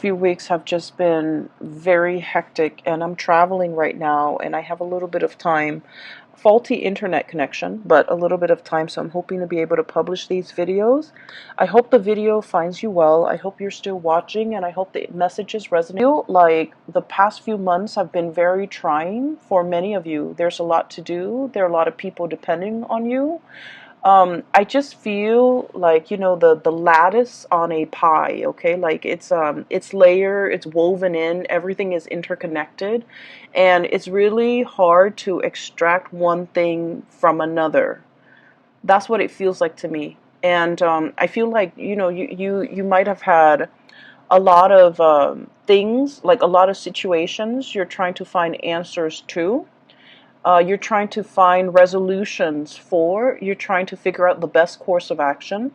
Few weeks have just been very hectic, and I'm traveling right now and I have a little bit of time. Faulty internet connection, but a little bit of time, so I'm hoping to be able to publish these videos. I hope the video finds you well. I hope you're still watching, and I hope the messages resonate. I feel like the past few months have been very trying for many of you. There's a lot to do. There are a lot of people depending on you. I just feel like, the lattice on a pie, okay? Like it's layered, it's woven in, everything is interconnected, and it's really hard to extract one thing from another. That's what it feels like to me. And I feel like, you might have had a lot of things, like a lot of situations you're trying to find answers to. You're trying to find resolutions for, you're trying to figure out the best course of action.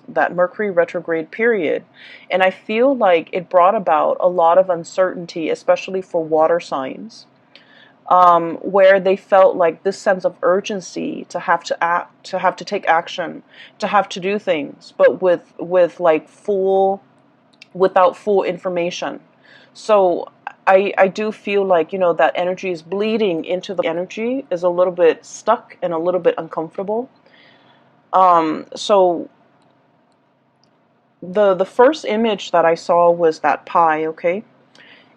That Mercury retrograde period. And I feel like it brought about a lot of uncertainty, especially for water signs, where they felt like this sense of urgency to have to act, to have to take action, to have to do things, but with like without full information. So I do feel like, that energy is bleeding into the energy is a little bit stuck and a little bit uncomfortable. So the first image that I saw was that pie, okay?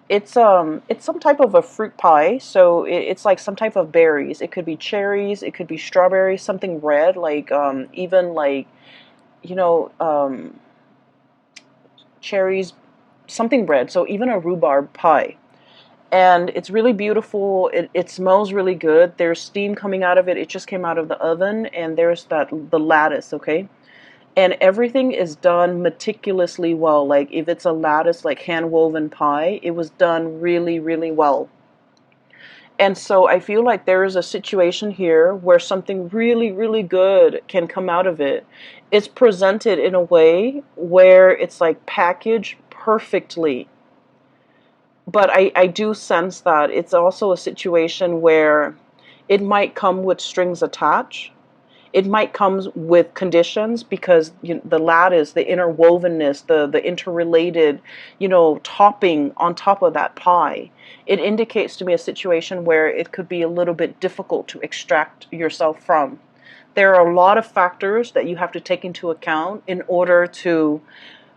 It's some type of a fruit pie, so it's like some type of berries. It could be cherries, it could be strawberries, something red, like even like, you know, um cherries, something red, so even a rhubarb pie. And it's really beautiful. It smells really good. There's steam coming out of it. It just came out of the oven, and there's the lattice, okay? And everything is done meticulously well. Like if it's a lattice, like hand woven pie, it was done really, really well. And so I feel like there is a situation here where something really, really good can come out of it. It's presented in a way where it's like packaged perfectly. But I do sense that it's also a situation where it might come with strings attached. It might come with conditions because the lattice, the interwovenness, the interrelated, topping on top of that pie. It indicates to me a situation where it could be a little bit difficult to extract yourself from. There are a lot of factors that you have to take into account in order to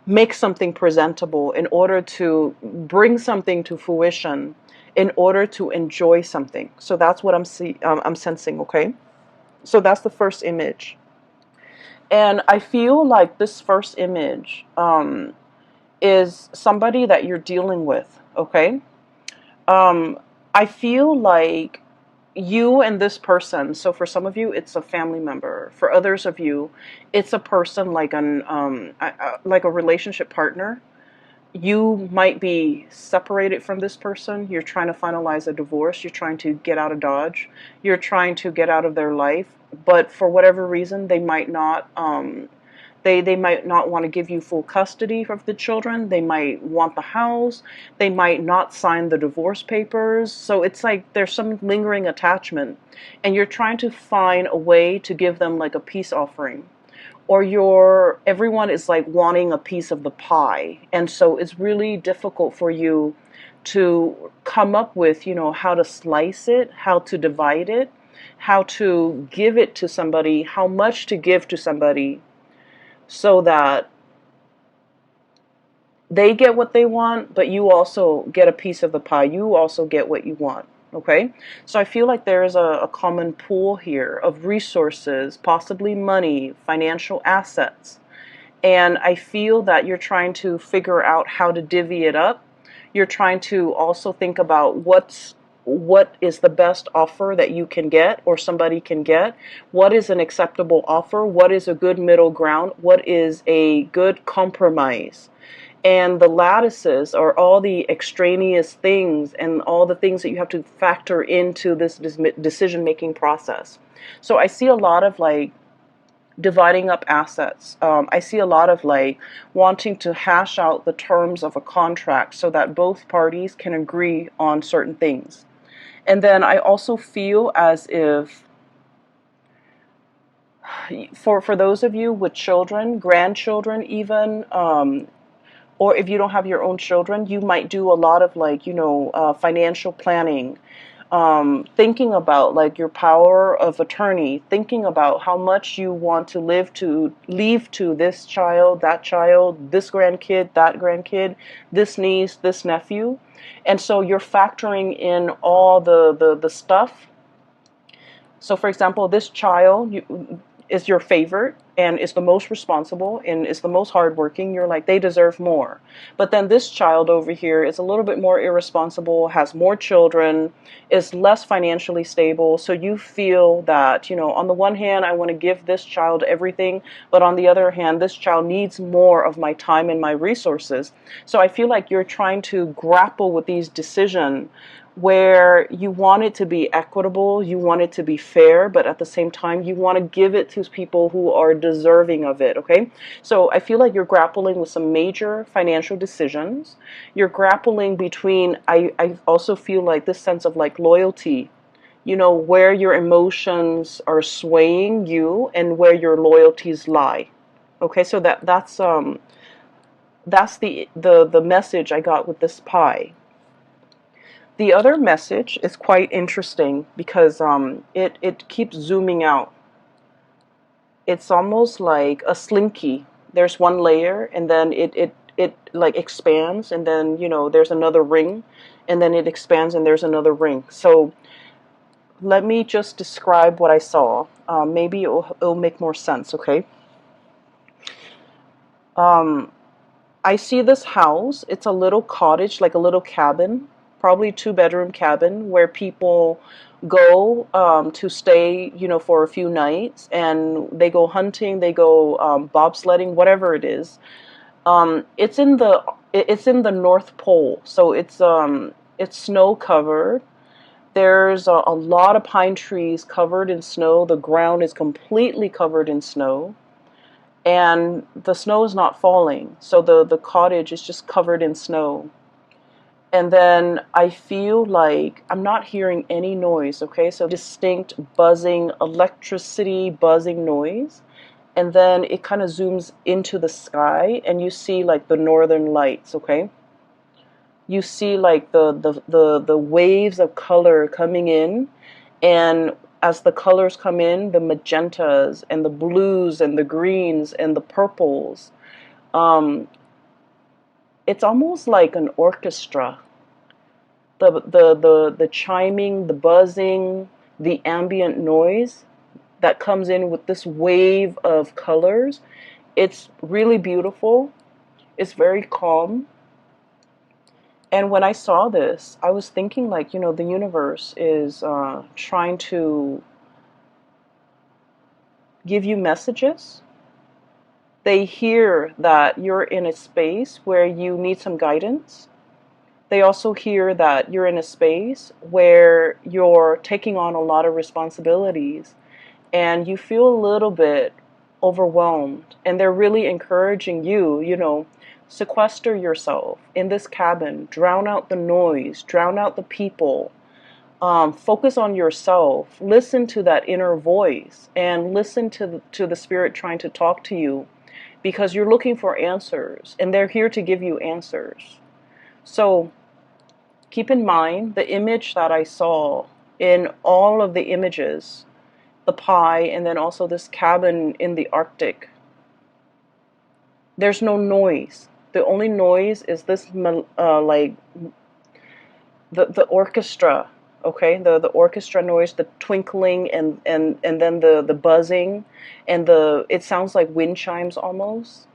make something presentable, in order to bring something to fruition, in order to enjoy something. So that's what I'm sensing, okay? So that's the first image. And I feel like this first image is somebody that you're dealing with, okay? Um, I feel like you and this person, so for some of you, it's a family member. For others of you, it's a person like a relationship partner. You might be separated from this person. You're trying to finalize a divorce. You're trying to get out of Dodge. You're trying to get out of their life. But for whatever reason, they might not want to give you full custody of the children. They might want the house. They might not sign the divorce papers. So it's like there's some lingering attachment. And you're trying to find a way to give them like a peace offering, or everyone is like wanting a piece of the pie, and so it's really difficult for you to come up with, how to slice it, how to divide it, how to give it to somebody, how much to give to somebody, so that they get what they want, but you also get a piece of the pie. You also get what you want. Okay? So I feel like there is a common pool here of resources, possibly money, financial assets. And I feel that you're trying to figure out how to divvy it up. You're trying to also think about what is the best offer that you can get or somebody can get. What is an acceptable offer? What is a good middle ground? What is a good compromise? And the lattices are all the extraneous things and all the things that you have to factor into this decision making process. So I see a lot of like dividing up assets. I see a lot of like wanting to hash out the terms of a contract so that both parties can agree on certain things. And then I also feel as if for those of you with children, grandchildren even, Or if you don't have your own children, you might do a lot of like, financial planning, thinking about like your power of attorney, thinking about how much you want to leave to this child, that child, this grandkid, that grandkid, this niece, this nephew. And so you're factoring in all the stuff. So, for example, this child is your favorite and is the most responsible and is the most hardworking. You're like, they deserve more. But then this child over here is a little bit more irresponsible, has more children, is less financially stable. So you feel that, on the one hand, I want to give this child everything, but on the other hand, this child needs more of my time and my resources. So I feel like you're trying to grapple with these decisions where you want it to be equitable, you want it to be fair, but at the same time, you want to give it to people who are deserving of it, okay? So I feel like you're grappling with some major financial decisions. You're grappling between, I also feel like this sense of like loyalty, where your emotions are swaying you and where your loyalties lie. Okay, so that's the message I got with this pie. The other message is quite interesting because it keeps zooming out. It's almost like a slinky. There's one layer and then it like expands, and then there's another ring, and then it expands and there's another ring. So let me just describe what I saw. Maybe it'll make more sense, okay? Um, I see this house. It's a little cottage, like a little cabin, probably two-bedroom cabin where people go to stay, for a few nights, and they go hunting, they go bobsledding, whatever it is. It's in the North Pole, so it's snow covered. There's a lot of pine trees covered in snow. The ground is completely covered in snow, and the snow is not falling, so the cottage is just covered in snow. And then I feel like I'm not hearing any noise, okay? So distinct buzzing, electricity buzzing noise. And then it kind of zooms into the sky and you see like the northern lights, okay? You see like the waves of color coming in, and as the colors come in, the magentas and the blues and the greens and the purples, um, it's almost like an orchestra. The chiming, the buzzing, the ambient noise that comes in with this wave of colors. It's really beautiful. It's very calm. And when I saw this, I was thinking like, the universe is trying to give you messages. They hear that you're in a space where you need some guidance. They also hear that you're in a space where you're taking on a lot of responsibilities and you feel a little bit overwhelmed. And they're really encouraging you, sequester yourself in this cabin, drown out the noise, drown out the people, focus on yourself, listen to that inner voice, and listen to the spirit trying to talk to you, because you're looking for answers and they're here to give you answers. So keep in mind the image that I saw in all of the images, the pie, and then also this cabin in the Arctic. There's no noise. The only noise is this, like the orchestra, okay? The orchestra noise, the twinkling, and then the buzzing, and it sounds like wind chimes almost,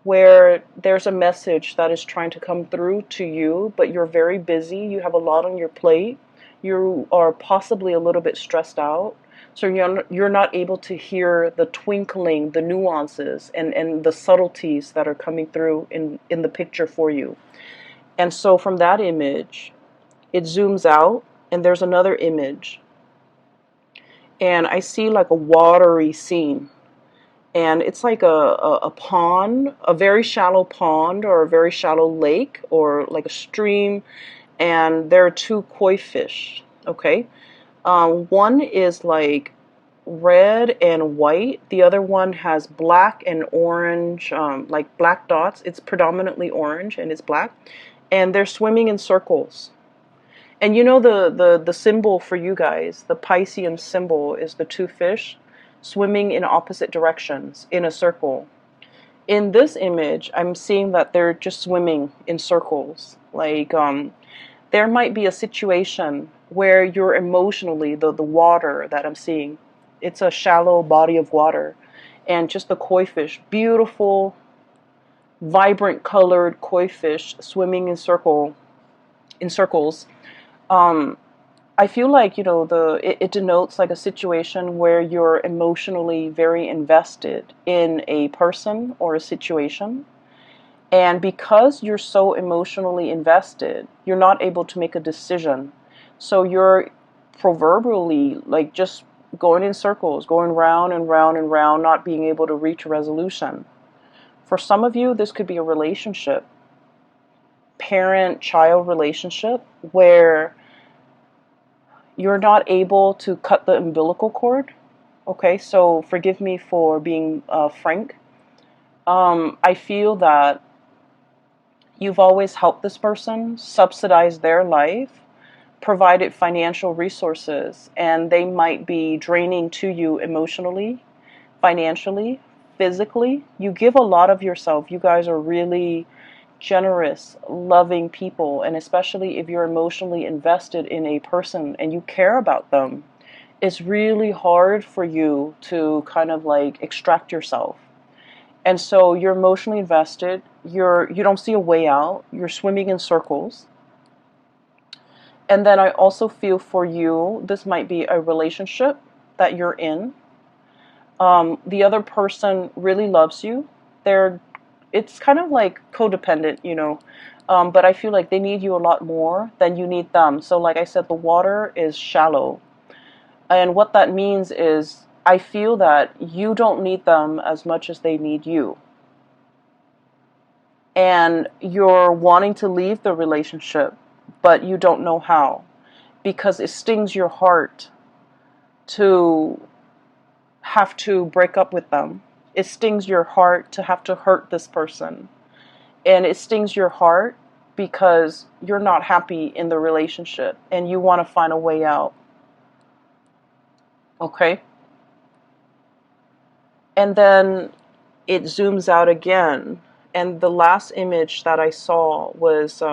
where there's a message that is trying to come through to you, but you're very busy, you have a lot on your plate, you are possibly a little bit stressed out, so you're not able to hear the twinkling, the nuances, and the subtleties that are coming through in the picture for you. And so from that image, it zooms out, and there's another image, and I see like a watery scene. And it's like a pond, a very shallow pond or a very shallow lake or like a stream. And there are two koi fish, okay? One is like red and white. The other one has black and orange, like black dots. It's predominantly orange and it's black. And they're swimming in circles. And you know the symbol for you guys, the Piscean symbol is the two fish swimming in opposite directions in a circle. In this image, I'm seeing that they're just swimming in circles. Like there might be a situation where you're emotionally, the water that I'm seeing, it's a shallow body of water, and just the koi fish, beautiful, vibrant colored koi fish swimming in circles. Um, I feel like, you know, it denotes like a situation where you're emotionally very invested in a person or a situation. And because you're so emotionally invested, you're not able to make a decision. So you're proverbially like just going in circles, going round and round and round, not being able to reach a resolution. For some of you, this could be a relationship, parent-child relationship, where you're not able to cut the umbilical cord. Okay, so forgive me for being frank. I feel that you've always helped this person, subsidized their life, provided financial resources, and they might be draining to you emotionally, financially, physically. You give a lot of yourself. You guys are really generous, loving people, and especially if you're emotionally invested in a person and you care about them, it's really hard for you to kind of like extract yourself. And so you're emotionally invested, you don't see a way out, you're swimming in circles. And then I also feel for you, this might be a relationship that you're in. The other person really loves you. It's kind of like codependent, you know. But I feel like they need you a lot more than you need them. So like I said, the water is shallow. And what that means is I feel that you don't need them as much as they need you. And you're wanting to leave the relationship, but you don't know how, because it stings your heart to have to break up with them. It stings your heart to have to hurt this person. And it stings your heart because you're not happy in the relationship and you want to find a way out. Okay? And then it zooms out again. And the last image that I saw was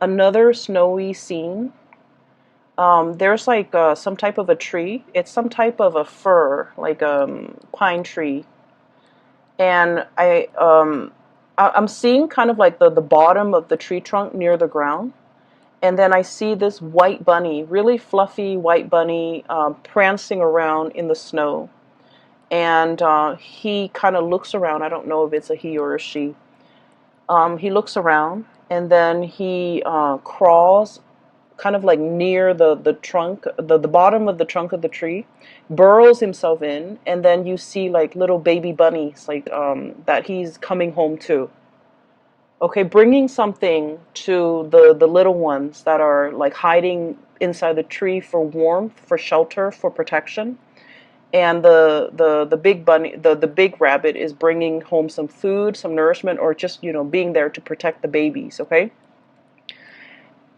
another snowy scene. There's like some type of a tree. It's some type of a fir, like a pine tree. And I'm seeing kind of like the bottom of the tree trunk near the ground. And then I see this white bunny, really fluffy white bunny, prancing around in the snow. And he kind of looks around. I don't know if it's a he or a she. He looks around and then he crawls kind of like near the trunk, the bottom of the trunk of the tree, burrows himself in, and then you see like little baby bunnies like that he's coming home to. Okay, bringing something to the little ones that are like hiding inside the tree for warmth, for shelter, for protection. And the big bunny, the big rabbit is bringing home some food, some nourishment, or just, you know, being there to protect the babies, okay?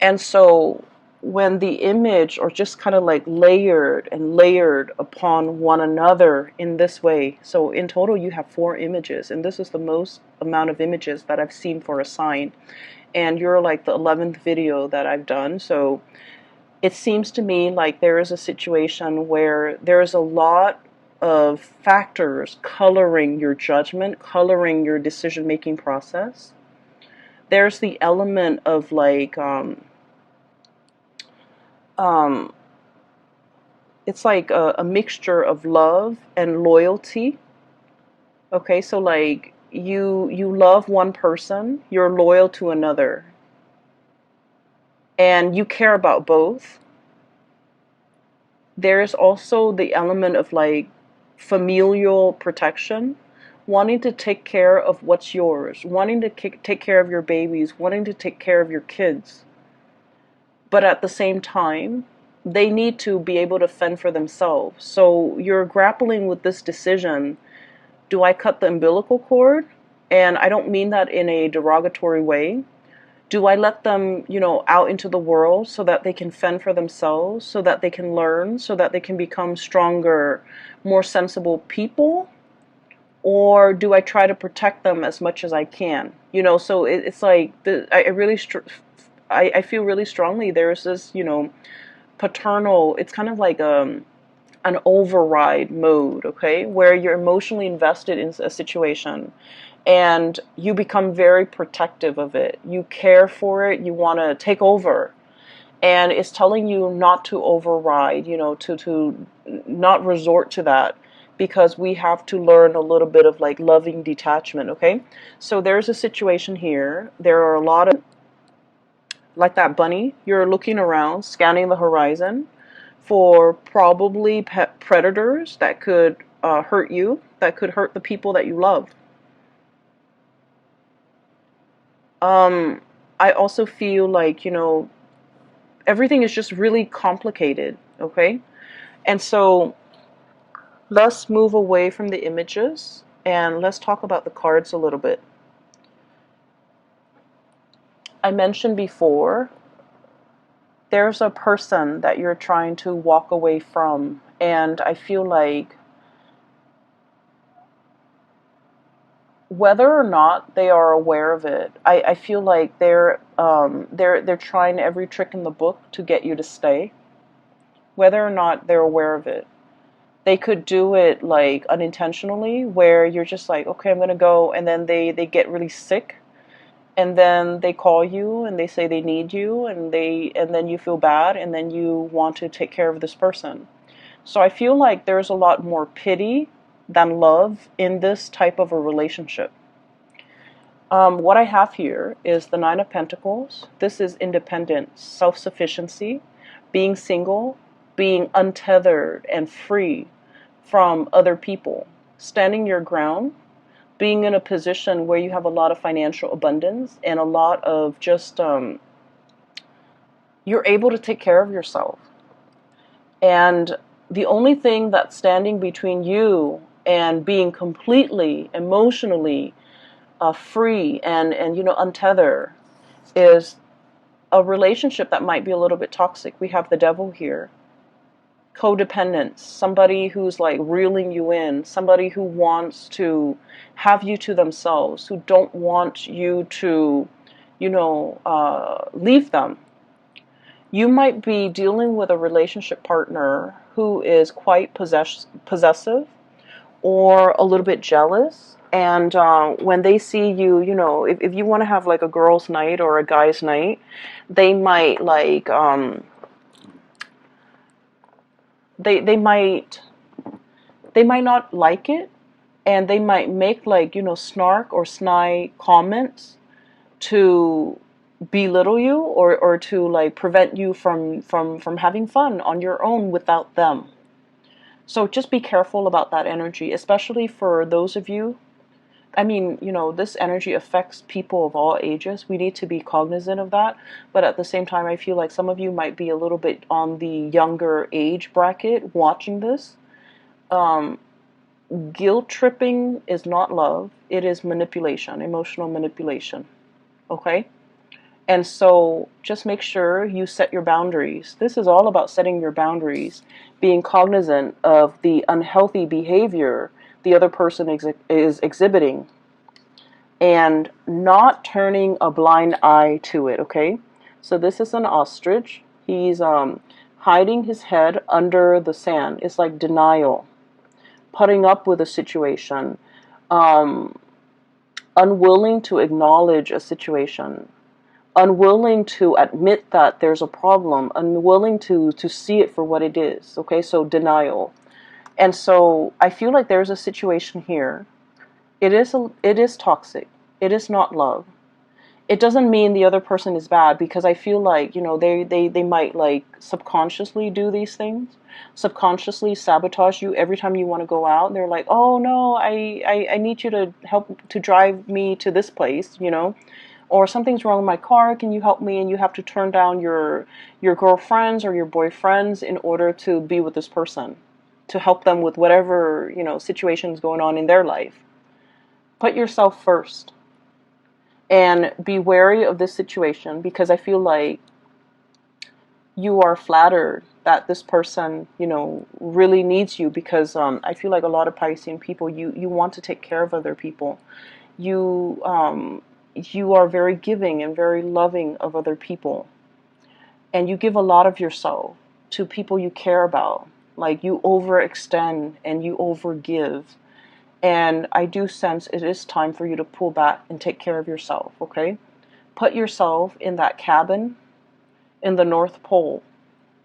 And so when the image, or just kind of like layered and layered upon one another in this way, so in total you have 4 images, and this is the most amount of images that I've seen for a sign. And you're like the 11th video that I've done, so it seems to me like there is a situation where there is a lot of factors coloring your judgment, coloring your decision-making process. There's the element of like, it's like a mixture of love and loyalty. Okay, so like you love one person, you're loyal to another, and you care about both. There's also the element of like familial protection, wanting to take care of what's yours, wanting to take care of your babies, wanting to take care of your kids. But at the same time, they need to be able to fend for themselves. So you're grappling with this decision. Do I cut the umbilical cord? And I don't mean that in a derogatory way. Do I let them, out into the world so that they can fend for themselves, so that they can learn, so that they can become stronger, more sensible people? Or do I try to protect them as much as I can? So it's like, I feel really strongly there's this, paternal, it's kind of like an override mode, okay, where you're emotionally invested in a situation and you become very protective of it. You care for it, you want to take over. And it's telling you not to override, to not resort to that, because we have to learn a little bit of like loving detachment, okay? So there's a situation here. There are a lot of, like that bunny, you're looking around, scanning the horizon for probably predators that could hurt you, that could hurt the people that you love. I also feel like, everything is just really complicated, okay? And so let's move away from the images and let's talk about the cards a little bit. I mentioned before, there's a person that you're trying to walk away from, and I feel like whether or not they are aware of it, I feel like they're trying every trick in the book to get you to stay, whether or not they're aware of it. They could do it like unintentionally, where you're just like, okay, I'm gonna go, and then they get really sick, and then they call you and they say they need you, and then you feel bad, and then you want to take care of this person. So I feel like there's a lot more pity than love in this type of a relationship. What I have here is the Nine of Pentacles. This is independence, self-sufficiency, being single, being untethered and free from other people, standing your ground, being in a position where you have a lot of financial abundance and a lot of just, you're able to take care of yourself. And the only thing that's standing between you and being completely emotionally free and untethered is a relationship that might be a little bit toxic. We have the devil here. Codependence, somebody who's like reeling you in, somebody who wants to have you to themselves, who don't want you to, leave them. You might be dealing with a relationship partner who is quite possessive or a little bit jealous. And when they see you, if you want to have like a girl's night or a guy's night, they might like, they might not like it, and they might make like, snark or snide comments to belittle you, or to like prevent you from having fun on your own without them. So just be careful about that energy, especially for those of you. I mean, this energy affects people of all ages. We need to be cognizant of that. But at the same time, I feel like some of you might be a little bit on the younger age bracket watching this. Guilt tripping is not love. It is manipulation, emotional manipulation. Okay? And so just make sure you set your boundaries. This is all about setting your boundaries, being cognizant of the unhealthy behavior the other person is exhibiting, and not turning a blind eye to it, okay? So this is an ostrich. He's hiding his head under the sand. It's like denial, putting up with a situation, unwilling to acknowledge a situation, unwilling to admit that there's a problem, unwilling to see it for what it is, okay? So denial. And so I feel like there's a situation here. It is toxic. It is not love. It doesn't mean the other person is bad, because I feel like, they might like subconsciously do these things, subconsciously sabotage you every time you want to go out. They're like, oh no, I need you to help to drive me to this place, or something's wrong with my car, can you help me? And you have to turn down your girlfriends or your boyfriends in order to be with this person, to help them with whatever, situations going on in their life. Put yourself first and be wary of this situation, because I feel like you are flattered that this person, really needs you, because I feel like a lot of Piscean people, you want to take care of other people. You are very giving and very loving of other people, and you give a lot of yourself to people you care about. Like, you overextend and you overgive. And I do sense it is time for you to pull back and take care of yourself, okay? Put yourself in that cabin in the North Pole.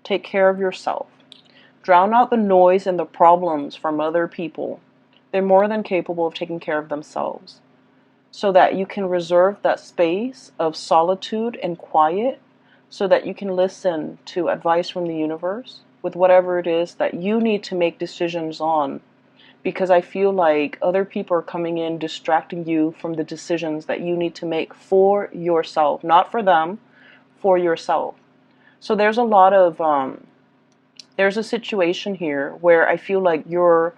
Take care of yourself. Drown out the noise and the problems from other people. They're more than capable of taking care of themselves. So that you can reserve that space of solitude and quiet, so that you can listen to advice from the universe with whatever it is that you need to make decisions on. Because I feel like other people are coming in, distracting you from the decisions that you need to make for yourself. Not for them, for yourself. So there's a lot of, there's a situation here where I feel like you're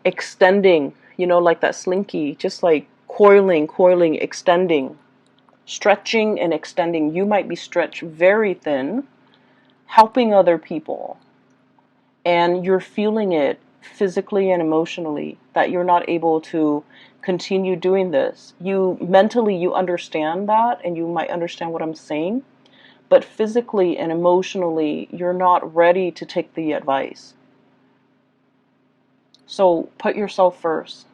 extending, like that slinky, just like coiling, extending, stretching and extending. You might be stretched very thin, helping other people, and you're feeling it physically and emotionally, that you're not able to continue doing this. You mentally, you understand that, and you might understand what I'm saying, but physically and emotionally, you're not ready to take the advice. So put yourself first.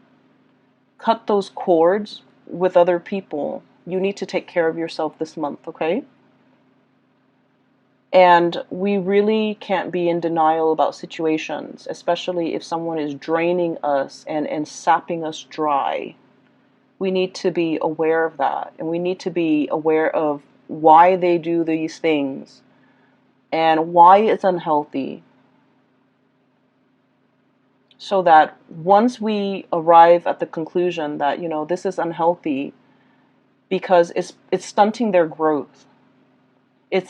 Cut those cords with other people. You need to take care of yourself this month, okay? And we really can't be in denial about situations, especially if someone is draining us and sapping us dry. We need to be aware of that, and we need to be aware of why they do these things and why it's unhealthy. So that once we arrive at the conclusion that, this is unhealthy because it's stunting their growth. It's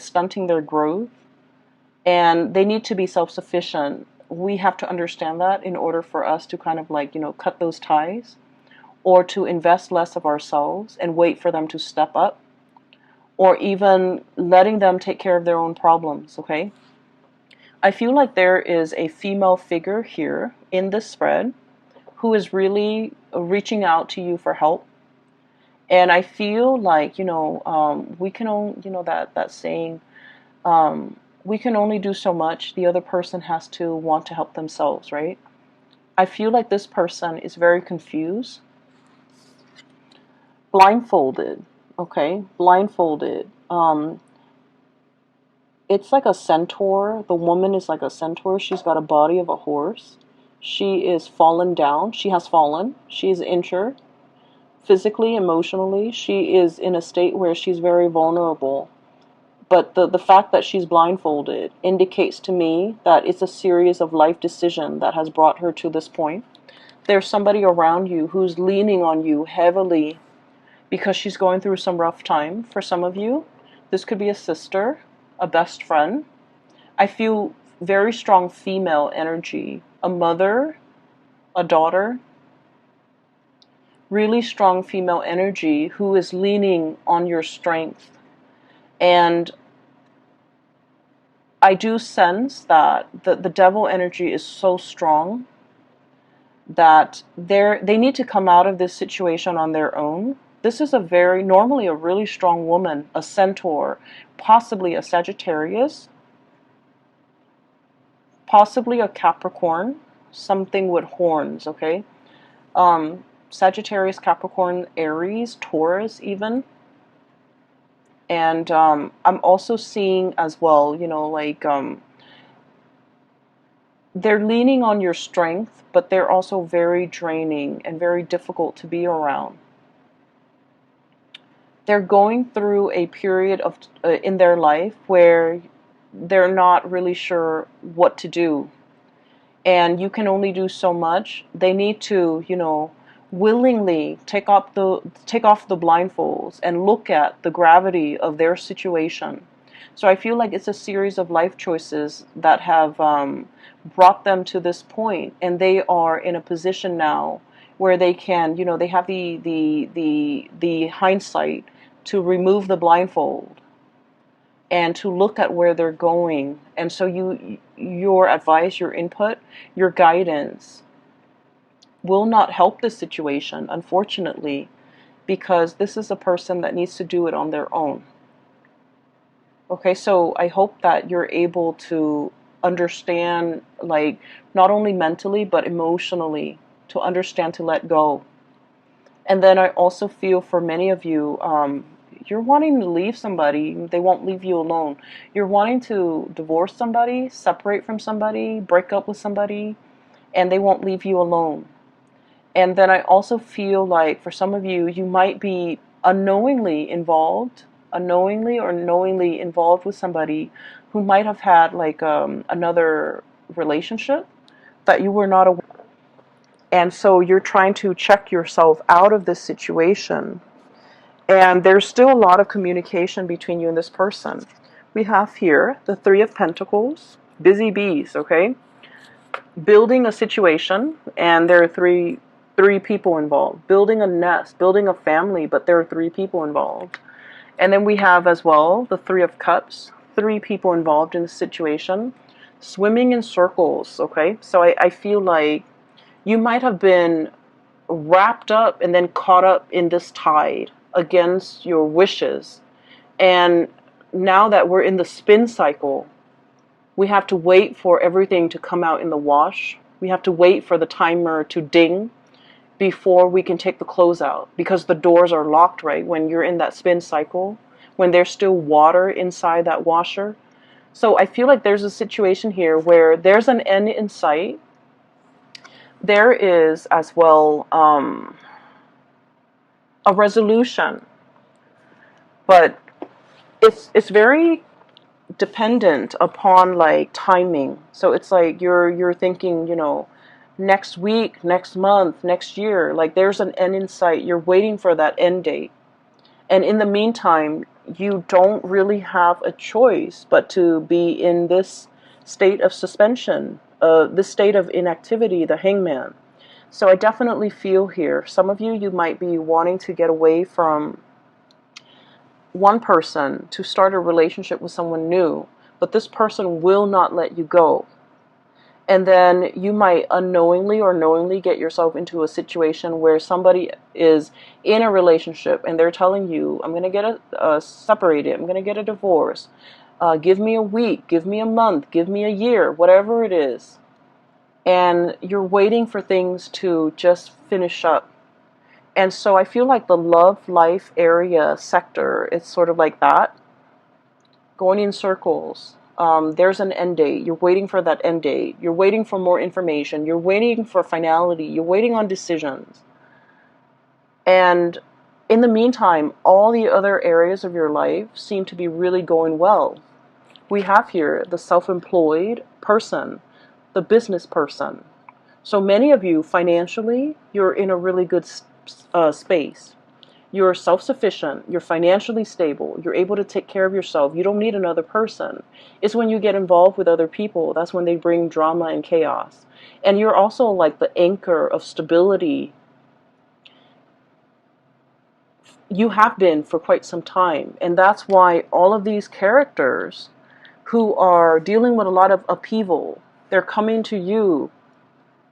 stunting their growth, and they need to be self-sufficient. We have to understand that in order for us to kind of like, cut those ties, or to invest less of ourselves and wait for them to step up, or even letting them take care of their own problems, okay? I feel like there is a female figure here in this spread who is really reaching out to you for help. And I feel like, we can only, that saying, we can only do so much. The other person has to want to help themselves, right? I feel like this person is very confused. Blindfolded, okay? Blindfolded. It's like a centaur. The woman is like a centaur. She's got a body of a horse. She is fallen down. She has fallen. She is injured. Physically, emotionally, she is in a state where she's very vulnerable. But the fact that she's blindfolded indicates to me that it's a series of life decisions that has brought her to this point. There's somebody around you who's leaning on you heavily because she's going through some rough time. For some of you, this could be a sister, a best friend. I feel very strong female energy, a mother, a daughter. Really strong female energy who is leaning on your strength. And I do sense that the devil energy is so strong that they need to come out of this situation on their own. This is normally a really strong woman, a centaur, possibly a Sagittarius, possibly a Capricorn, something with horns, okay? Sagittarius, Capricorn, Aries, Taurus even. And I'm also seeing as well, they're leaning on your strength, but they're also very draining and very difficult to be around. They're going through a period of in their life where they're not really sure what to do. And you can only do so much. They need to, willingly take off the blindfolds and look at the gravity of their situation. So I feel like it's a series of life choices that have brought them to this point, and they are in a position now where they can, they have the hindsight to remove the blindfold and to look at where they're going. And so your advice, your input, your guidance will not help this situation, unfortunately, because this is a person that needs to do it on their own. Okay, so I hope that you're able to understand, like, not only mentally, but emotionally, to understand to let go. And then I also feel for many of you, you're wanting to leave somebody, they won't leave you alone. You're wanting to divorce somebody, separate from somebody, break up with somebody, and they won't leave you alone. And then I also feel like for some of you, you might be unknowingly or knowingly involved with somebody who might have had like another relationship that you were not aware of. And so you're trying to check yourself out of this situation. And there's still a lot of communication between you and this person. We have here the Three of Pentacles, busy bees, okay? Building a situation, and there are three people involved. Building a nest, building a family, but there are three people involved. And then we have as well the Three of Cups, three people involved in the situation. Swimming in circles, okay? So I feel like you might have been wrapped up and then caught up in this tide against your wishes. And now that we're in the spin cycle, we have to wait for everything to come out in the wash. We have to wait for the timer to ding before we can take the clothes out, because the doors are locked, right? When you're in that spin cycle, when there's still water inside that washer. So I feel like there's a situation here where there's an end in sight. There is as well a resolution, but it's very dependent upon like timing. So it's like you're thinking, next week, next month, next year, like there's an end in sight. You're waiting for that end date. And in the meantime, you don't really have a choice but to be in this state of suspension, this state of inactivity, the hangman. So I definitely feel here, some of you might be wanting to get away from one person to start a relationship with someone new, but this person will not let you go. And then you might unknowingly or knowingly get yourself into a situation where somebody is in a relationship and they're telling you, I'm going to get separated, I'm going to get a divorce, give me a week, give me a month, give me a year, whatever it is. And you're waiting for things to just finish up. And so I feel like the love life area sector, it's sort of like that, going in circles. There's an end date. You're waiting for that end date. You're waiting for more information. You're waiting for finality. You're waiting on decisions. And in the meantime, all the other areas of your life seem to be really going well. We have here the self-employed person, the business person. So many of you, financially, you're in a really good space. You're self-sufficient, you're financially stable, you're able to take care of yourself, you don't need another person. It's when you get involved with other people, that's when they bring drama and chaos. And you're also like the anchor of stability. You have been for quite some time, and that's why all of these characters who are dealing with a lot of upheaval, they're coming to you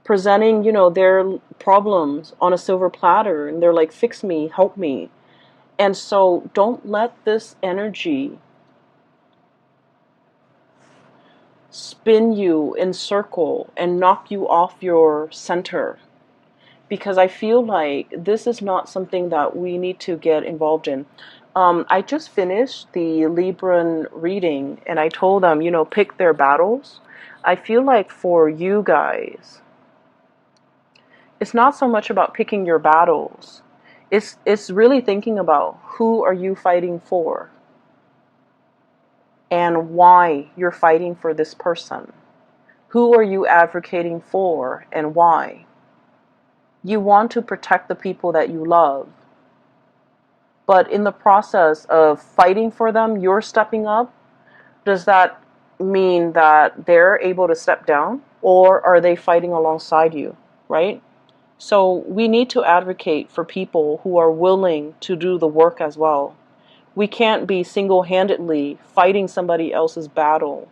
presenting, their problems on a silver platter, and they're like, fix me, help me. And so don't let this energy spin you in circle and knock you off your center, because I feel like this is not something that we need to get involved in. I just finished the Libran reading and I told them, pick their battles. I feel like for you guys, it's not so much about picking your battles. It's really thinking about who are you fighting for and why you're fighting for this person. Who are you advocating for and why? You want to protect the people that you love. But in the process of fighting for them, you're stepping up. Does that mean that they're able to step down? Or are they fighting alongside you, right? So we need to advocate for people who are willing to do the work as well. We can't be single-handedly fighting somebody else's battle,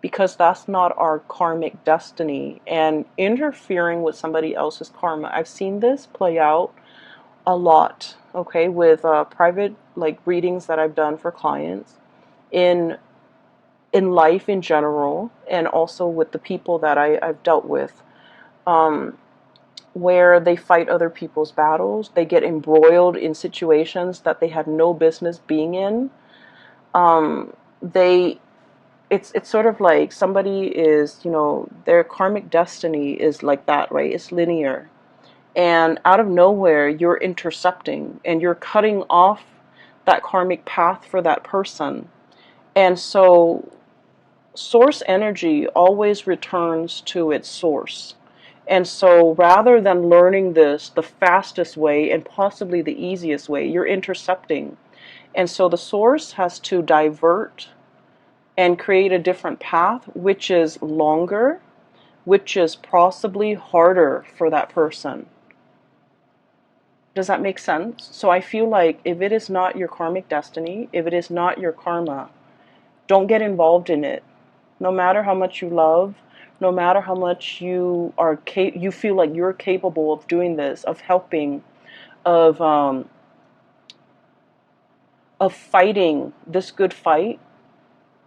because that's not our karmic destiny, and interfering with somebody else's karma. I've seen this play out a lot, okay, with private like readings that I've done for clients in life in general, and also with the people that I've dealt with, where they fight other people's battles. They get embroiled in situations that they had no business being in. They it's sort of like somebody is, their karmic destiny is like that, right? It's linear. And out of nowhere, you're intercepting and you're cutting off that karmic path for that person. And so source energy always returns to its source. And so rather than learning this the fastest way and possibly the easiest way, you're intercepting. And so the source has to divert and create a different path, which is longer, which is possibly harder for that person. Does that make sense? So I feel like if it is not your karmic destiny, if it is not your karma, don't get involved in it. No matter how much you love, no matter how much you feel like you're capable of doing this, of helping, of fighting this good fight,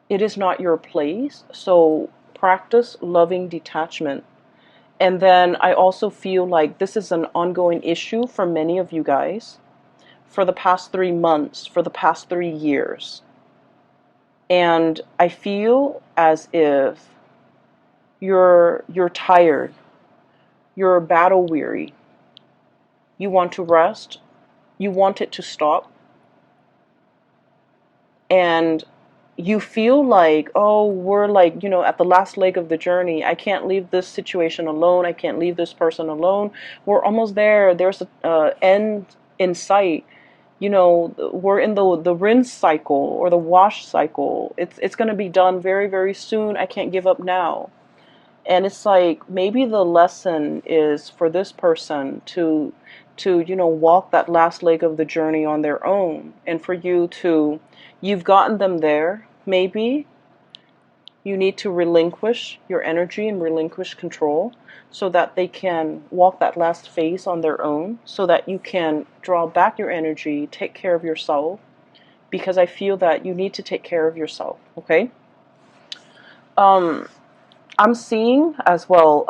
it is not your place. So practice loving detachment. And then I also feel like this is an ongoing issue for many of you guys for the past 3 months, for the past 3 years. And I feel as if you're tired, you're battle weary, you want to rest, you want it to stop, and you feel like, oh, we're like, at the last leg of the journey. I can't leave this situation alone. I can't leave this person alone. We're almost there. There's an end in sight. We're in the rinse cycle or the wash cycle. It's going to be done very, very soon. I can't give up now. And it's like maybe the lesson is for this person to walk that last leg of the journey on their own, and for you've gotten them there. Maybe you need to relinquish your energy and relinquish control so that they can walk that last phase on their own, so that you can draw back your energy, take care of yourself, because I feel that you need to take care of yourself, okay? I'm seeing as well,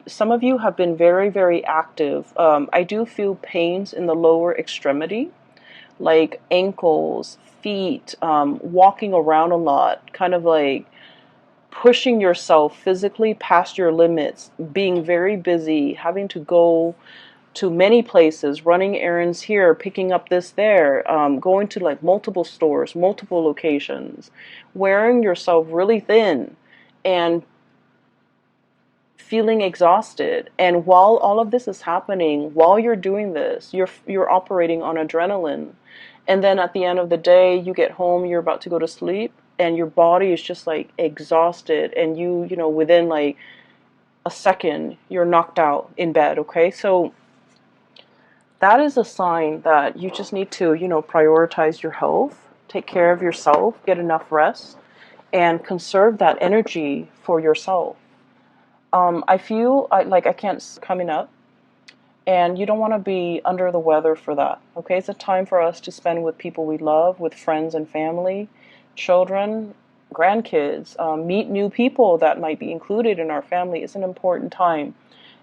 some of you have been very, very active. I do feel pains in the lower extremity, like ankles, feet, walking around a lot, kind of like pushing yourself physically past your limits, being very busy, having to go to many places, running errands here, picking up this there, going to like multiple stores, multiple locations, wearing yourself really thin and feeling exhausted. And while all of this is happening, while you're doing this, you're operating on adrenaline. And then at the end of the day, you get home, you're about to go to sleep, and your body is just like exhausted, and within like a second, you're knocked out in bed, okay? So that is a sign that you just need to, prioritize your health, take care of yourself, get enough rest, and conserve that energy for yourself. I feel like I can't coming up, and you don't want to be under the weather for that. Okay, it's a time for us to spend with people we love, with friends and family, children, grandkids, meet new people that might be included in our family. It's an important time,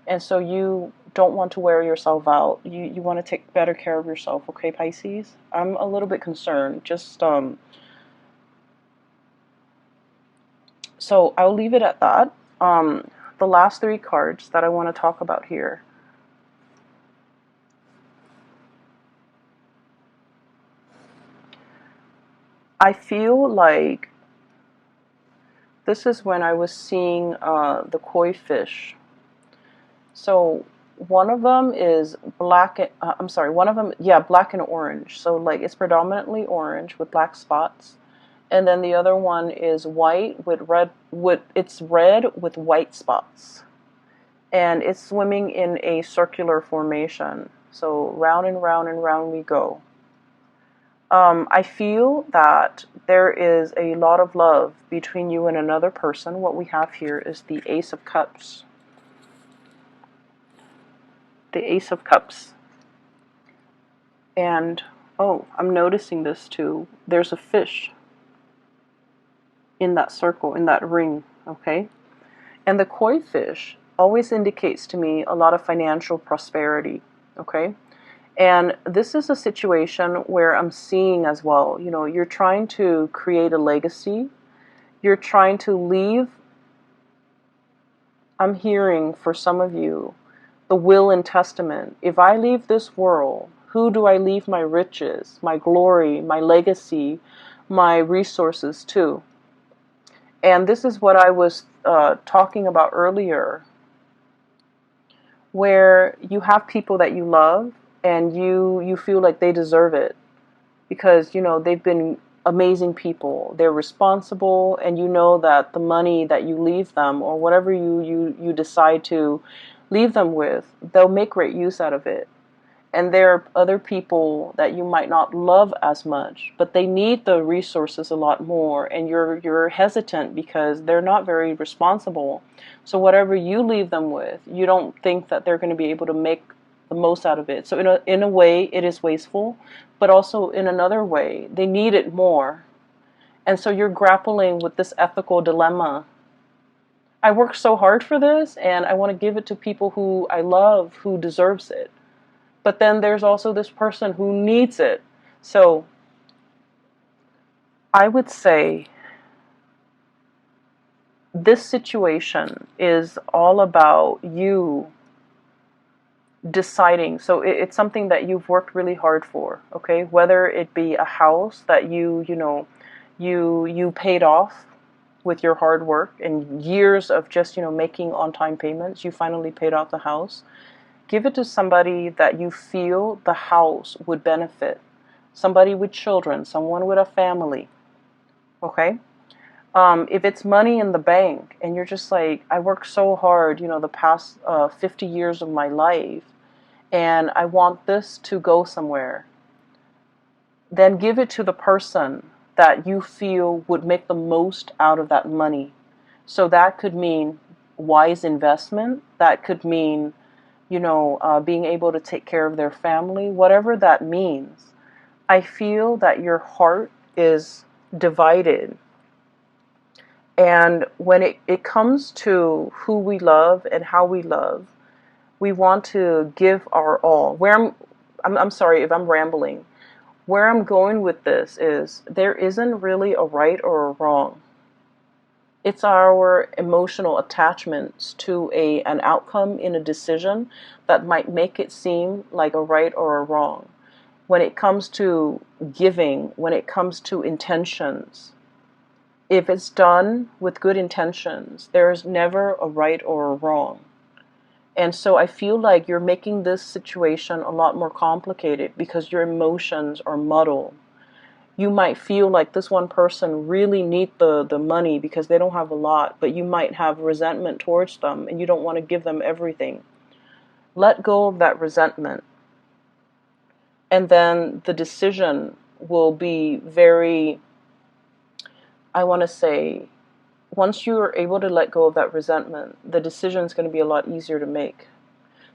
and so you don't want to wear yourself out. You want to take better care of yourself. Okay, Pisces. I'm a little bit concerned. So I'll leave it at that. The last 3 cards that I want to talk about here. I feel like this is when I was seeing the koi fish. So one of them is black. I'm sorry, one of them, yeah, black and orange. So like it's predominantly orange with black spots. And then the other one is white with red, it's red with white spots. And it's swimming in a circular formation. So round and round and round we go. I feel that there is a lot of love between you and another person. What we have here is the Ace of Cups. The Ace of Cups. And, oh, I'm noticing this too. There's a fish in that circle, in that ring, okay? And the koi fish always indicates to me a lot of financial prosperity, okay? And this is a situation where I'm seeing as well, you know, you're trying to create a legacy. You're trying to leave, I'm hearing for some of you, the will and testament. If I leave this world, who do I leave my riches, my glory, my legacy, my resources to? And this is what I was talking about earlier, where you have people that you love and you feel like they deserve it because, you know, they've been amazing people. They're responsible, and you know that the money that you leave them or whatever you decide to leave them with, they'll make great use out of it. And there are other people that you might not love as much, but they need the resources a lot more, and you're hesitant because they're not very responsible. So whatever you leave them with, you don't think that they're going to be able to make the most out of it. So in a way, it is wasteful, but also in another way, they need it more. And so you're grappling with this ethical dilemma. I worked so hard for this, and I want to give it to people who I love, who deserves it. But then there's also this person who needs it. So I would say this situation is all about you deciding. So it's something that you've worked really hard for, okay? Whether it be a house that you paid off with your hard work and years of just, making on-time payments, you finally paid off the house. Give it to somebody that you feel the house would benefit. Somebody with children, someone with a family. Okay? If it's money in the bank and you're just like, I worked so hard, the past 50 years of my life, and I want this to go somewhere, then give it to the person that you feel would make the most out of that money. So that could mean wise investment. That could mean being able to take care of their family, whatever that means. I feel that your heart is divided. And when it comes to who we love and how we love, we want to give our all. I'm sorry if I'm rambling. Where I'm going with this is there isn't really a right or a wrong. It's our emotional attachments to an outcome in a decision that might make it seem like a right or a wrong. When it comes to giving, when it comes to intentions, if it's done with good intentions, there's never a right or a wrong. And so I feel like you're making this situation a lot more complicated because your emotions are muddled. You might feel like this one person really need the money because they don't have a lot, but you might have resentment towards them and you don't want to give them everything. Let go of that resentment. And then the decision will be very, I want to say, once you are able to let go of that resentment, the decision is going to be a lot easier to make.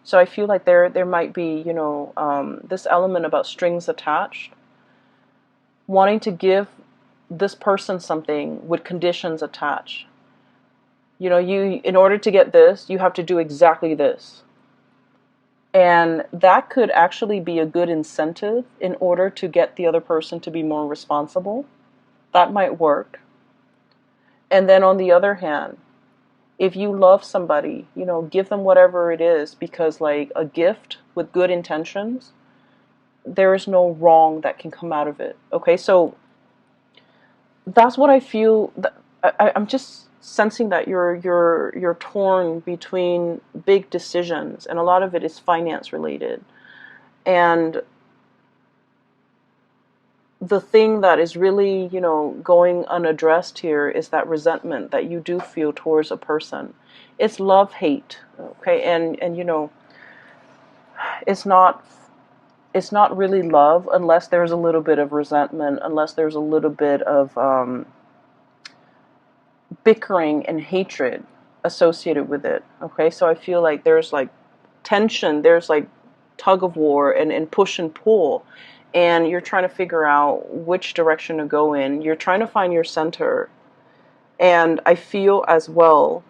So I feel like there might be, this element about strings attached. Wanting to give this person something with conditions attached. In order to get this, you have to do exactly this. And that could actually be a good incentive in order to get the other person to be more responsible. That might work. And then on the other hand, if you love somebody, give them whatever it is, because like a gift with good intentions, there is no wrong that can come out of it. Okay, so that's what I feel. I'm just sensing that you're torn between big decisions, and a lot of it is finance related. And the thing that is really, going unaddressed here is that resentment that you do feel towards a person. It's love hate, okay? And it's not really love unless there's a little bit of resentment, unless there's a little bit of bickering and hatred associated with it. Okay, so I feel like there's like tension, there's like tug of war and push and pull, and you're trying to figure out which direction to go in. You're trying to find your center. And I feel as well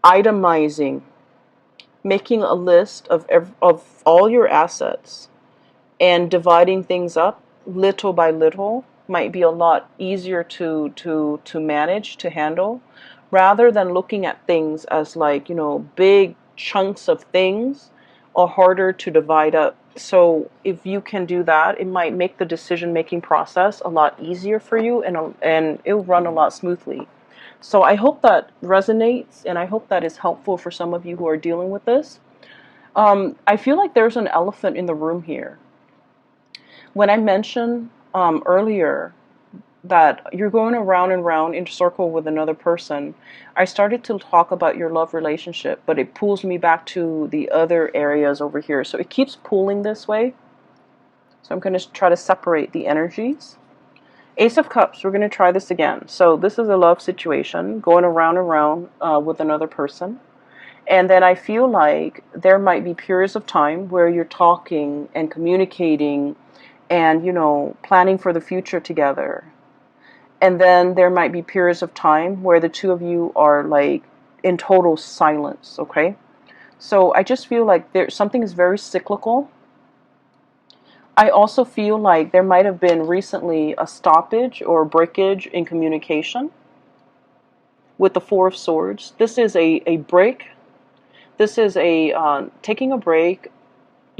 itemizing, making a list of all your assets and dividing things up little by little might be a lot easier to manage, to handle, rather than looking at things as like, big chunks of things are harder to divide up. So if you can do that, it might make the decision making process a lot easier for you, and it'll run a lot smoothly. So I hope that resonates, and I hope that is helpful for some of you who are dealing with this. I feel like there's an elephant in the room here. When I mentioned earlier that you're going around and round in a circle with another person, I started to talk about your love relationship, but it pulls me back to the other areas over here. So it keeps pulling this way. So I'm going to try to separate the energies. Ace of Cups, we're going to try this again. So this is a love situation, going around and round with another person. And then I feel like there might be periods of time where you're talking and communicating and, planning for the future together. And then there might be periods of time where the two of you are like in total silence, okay? So I just feel like something is very cyclical. I also feel like there might have been recently a stoppage or breakage in communication with the Four of Swords. This is a break. This is taking a break,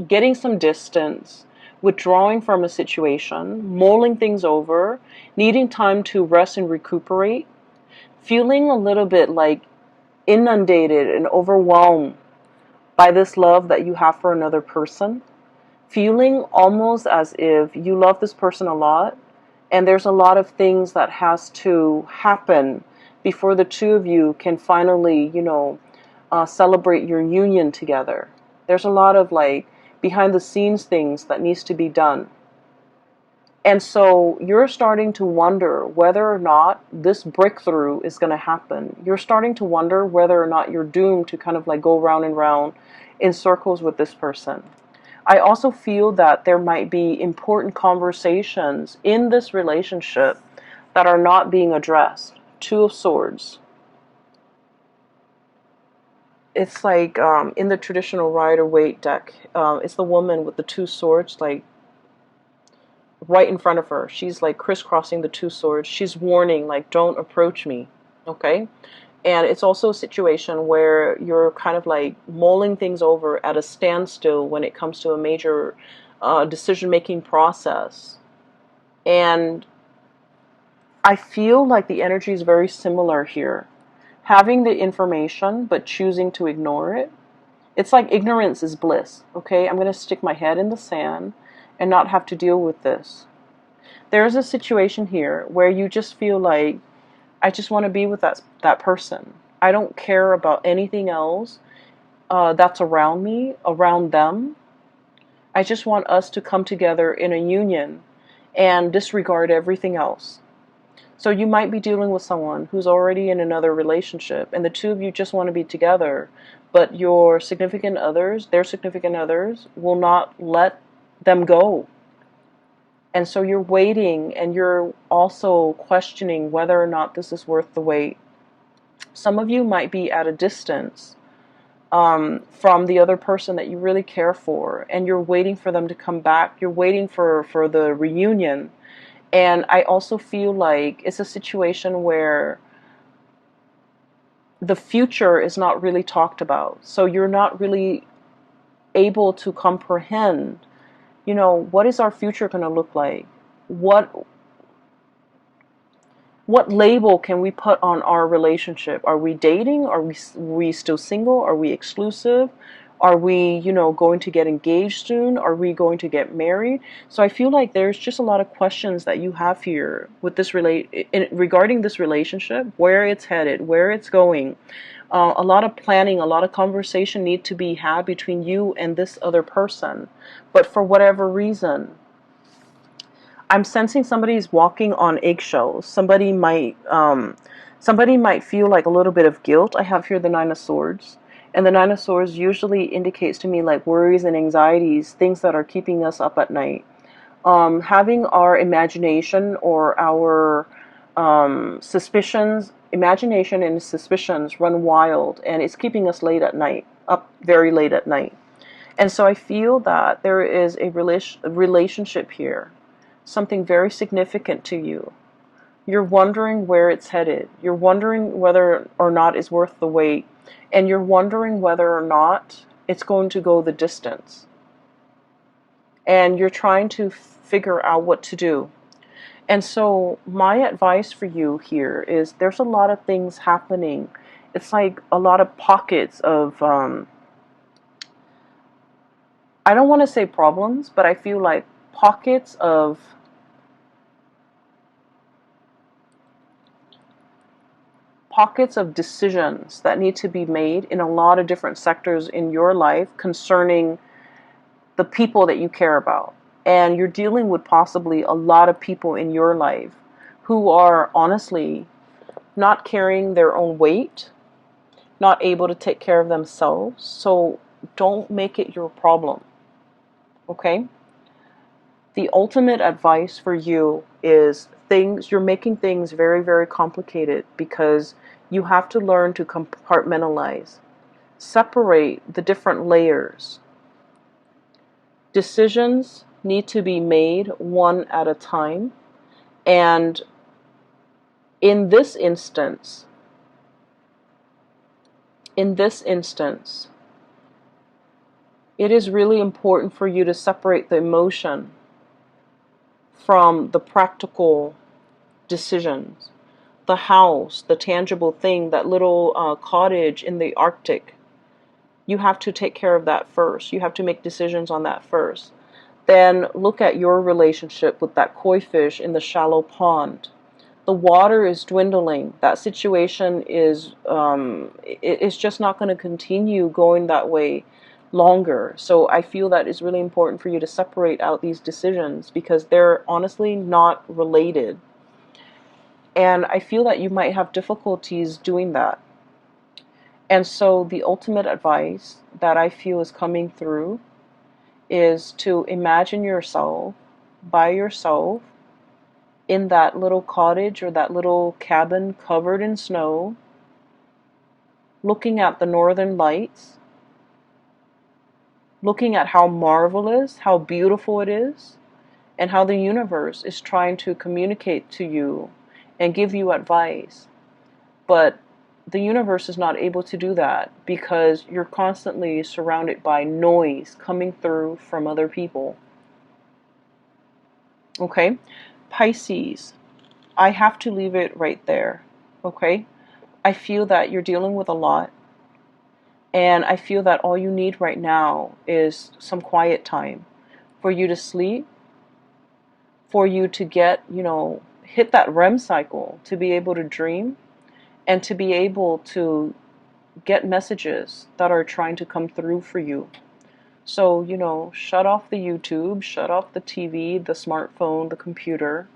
getting some distance, withdrawing from a situation, mulling things over, needing time to rest and recuperate, feeling a little bit like inundated and overwhelmed by this love that you have for another person, feeling almost as if you love this person a lot, and there's a lot of things that has to happen before the two of you can finally, celebrate your union together. There's a lot of like behind the scenes things that needs to be done. And so you're starting to wonder whether or not this breakthrough is going to happen. You're starting to wonder whether or not you're doomed to kind of like go round and round in circles with this person. I also feel that there might be important conversations in this relationship that are not being addressed. Two of Swords. It's like in the traditional Rider-Waite deck, it's the woman with the two swords, like right in front of her. She's like crisscrossing the two swords. She's warning, like, don't approach me, okay? And it's also a situation where you're kind of like mulling things over at a standstill when it comes to a major decision-making process. And I feel like the energy is very similar here. Having the information, but choosing to ignore it. It's like ignorance is bliss, okay? I'm going to stick my head in the sand and not have to deal with this. There's a situation here where you just feel like, I just want to be with that person. I don't care about anything else that's around me, around them. I just want us to come together in a union and disregard everything else. So you might be dealing with someone who's already in another relationship, and the two of you just want to be together, but your significant others, their significant others, will not let them go. And so you're waiting, and you're also questioning whether or not this is worth the wait. Some of you might be at a distance from the other person that you really care for, and you're waiting for them to come back. You're waiting for the reunion. And I also feel like it's a situation where the future is not really talked about. So you're not really able to comprehend, what is our future going to look like? What What label can we put on our relationship? Are we dating? Are we still single? Are we exclusive? Are we, going to get engaged soon? Are we going to get married? So I feel like there's just a lot of questions that you have here with this regarding this relationship, where it's headed, where it's going. A lot of planning, a lot of conversation need to be had between you and this other person. But for whatever reason, I'm sensing somebody's walking on eggshells. Somebody might feel like a little bit of guilt. I have here the Nine of Swords. And the Nine of Swords usually indicates to me like worries and anxieties, things that are keeping us up at night. Having our imagination or our imagination and suspicions run wild, and it's keeping us late at night, up very late at night. And so I feel that there is a relationship here, something very significant to you. You're wondering where it's headed. You're wondering whether or not it's worth the wait. And you're wondering whether or not it's going to go the distance. And you're trying to figure out what to do. And so my advice for you here is there's a lot of things happening. It's like a lot of pockets of, I don't want to say problems, but I feel like pockets of decisions that need to be made in a lot of different sectors in your life concerning the people that you care about. And you're dealing with possibly a lot of people in your life who are honestly not carrying their own weight, not able to take care of themselves. So don't make it your problem. Okay? The ultimate advice for you is you're making things very, very complicated because you have to learn to compartmentalize, separate the different layers. Decisions need to be made one at a time. And in this instance, it is really important for you to separate the emotion from the practical decisions. The house, the tangible thing, that little cottage in the Arctic, you have to take care of that first. You have to make decisions on that first. Then look at your relationship with that koi fish in the shallow pond. The water is dwindling. That situation is it's just not going to continue going that way longer. So I feel that it's really important for you to separate out these decisions because they're honestly not related. And I feel that you might have difficulties doing that. And so the ultimate advice that I feel is coming through is to imagine yourself by yourself in that little cottage or that little cabin covered in snow, looking at the northern lights, looking at how marvelous, how beautiful it is, and how the universe is trying to communicate to you and give you advice. But the universe is not able to do that because you're constantly surrounded by noise coming through from other people. Okay? Pisces, I have to leave it right there. Okay? I feel that you're dealing with a lot. And I feel that all you need right now is some quiet time for you to sleep, for you to get, hit that REM cycle, to be able to dream, and to be able to get messages that are trying to come through for you. So, shut off the YouTube, shut off the TV, the smartphone, the computer.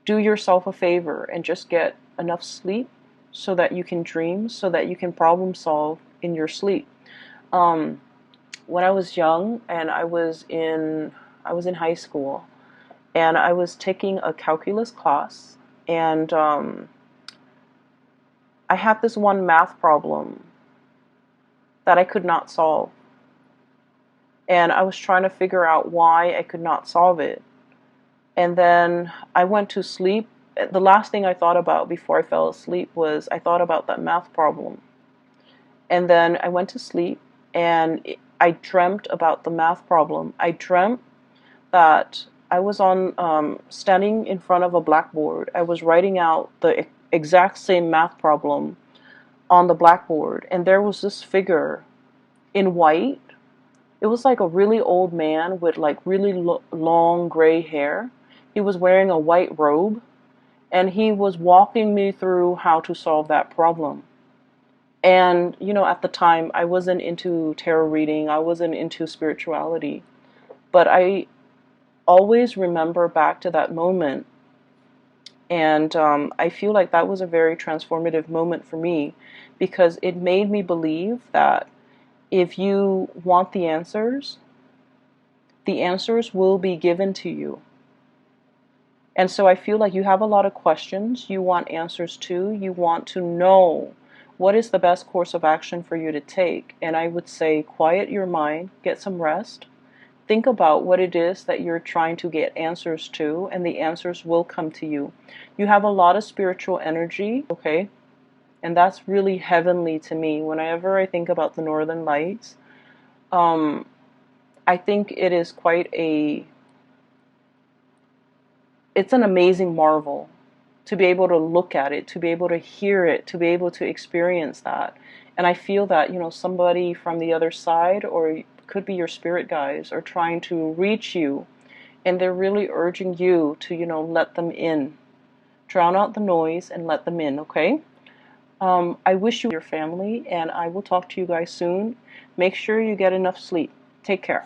Do yourself a favor and just get enough sleep so that you can dream, so that you can problem solve in your sleep. When I was young and I was in high school and I was taking a calculus class, and I had this one math problem that I could not solve. And I was trying to figure out why I could not solve it. And then I went to sleep. The last thing I thought about before I fell asleep was I thought about that math problem. And then I went to sleep and I dreamt about the math problem. I dreamt that I was on standing in front of a blackboard. I was writing out the exact same math problem on the blackboard, and there was this figure in white. It was like a really old man with like really long gray hair. He was wearing a white robe, and he was walking me through how to solve that problem. And, you know, at the time, I wasn't into tarot reading, I wasn't into spirituality, but I always remember back to that moment. And I feel like that was a very transformative moment for me because it made me believe that if you want the answers will be given to you. And so I feel like you have a lot of questions you want answers to. You want to know what is the best course of action for you to take. And I would say quiet your mind, get some rest, think about what it is that you're trying to get answers to, and the answers will come to you. You have a lot of spiritual energy, okay? And that's really heavenly to me. Whenever I think about the Northern Lights, I think it is it's an amazing marvel to be able to look at it, to be able to hear it, to be able to experience that. And I feel that, you know, somebody from the other side, or it could be your spirit guides, are trying to reach you, and they're really urging you to, you know, let them in. Drown out the noise and let them in, okay? I wish you your family, and I will talk to you guys soon. Make sure you get enough sleep. Take care.